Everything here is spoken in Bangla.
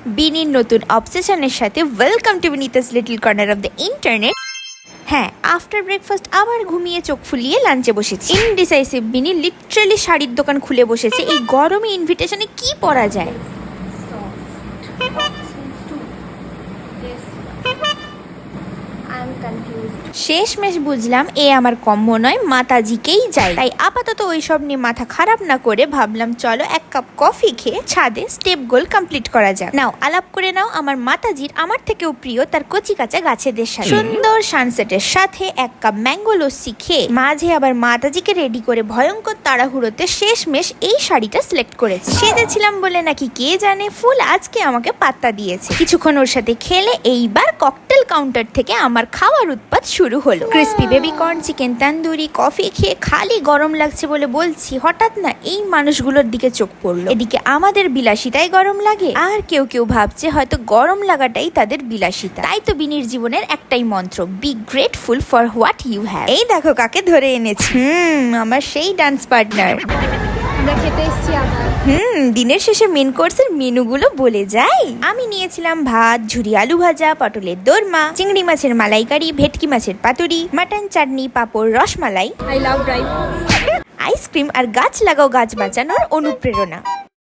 বিনির নতুন অবসেশনের সাথে welcome to Binita's little corner of the internet. হ্যাঁ, আফটার ব্রেকফাস্ট আবার ঘুমিয়ে চোখ ফুলিয়ে লাঞ্চে বসেছি। ইনডিসাইসিভ বিনি লিটারালি শাড়ির দোকান খুলে বসেছে। এই গরমে ইনভিটেশনে কি পরা যায়? শেষমেশ বুঝলাম এ আমার কম্য নয়, মাতাজিকেই যাই। তাই আপাতত ওইসব নিয়ে মাথা খারাপ না করে ভাবলাম চলো এক কাপ কফি খেয়ে ছাদে স্টেপ গোল কমপ্লিট করা যাক। নাও আলাপ করে নাও আমার মাতাজির আমার থেকেও প্রিয় তার কচি কাঁচা গাছেদের সাথে। সুন্দর সানসেটের সাথে এক কাপ ম্যাঙ্গো লস্যি খেয়ে মাঝে আবার মাতাজিকে রেডি করে ভয়ঙ্কর তাড়াহুড়োতে শেষমেশ এই শাড়িটা সিলেক্ট করেছে। সেজেছিলাম বলে নাকি কে জানে ফুল আজকে আমাকে পাত্তা দিয়েছে। কিছুক্ষণ ওর সাথে খেলে এইবার ককটেল কাউন্টার থেকে আমার খাওয়ার উৎপাত শুরু হলো। Crispy baby corn, chicken tandoori, coffee খেয়ে খালি গরম লাগছে বলে বলছি, হঠাৎ না এই মানুষগুলোর দিকে চোখ পড়লো। এদিকে আমাদের বিলাসিতায় গরম লাগে, আর কেউ কেউ ভাবছে হয়তো গরম লাগাটাই তাদের বিলাসিতা। তাই তো বিনির জীবনের একটাই মন্ত্র, be grateful for what you have. এই দেখো কাকে ধরে এনেছি, আমার সেই ডান্স পার্টনার। দিনের শেষে মেন কোর্সের মেনুগুলো বলে যাই। আমি নিয়েছিলাম ভাত, ঝুরি আলু ভাজা, পটলের দোরমা, চিংড়ি মাছের মালাইকারি, ভেটকি মাছের পাতুরি, মাটন চাটনি, পাঁপড়, রসমালাই, আইসক্রিম আর গাছ লাগাও গাছ বাঁচানোর অনুপ্রেরণা।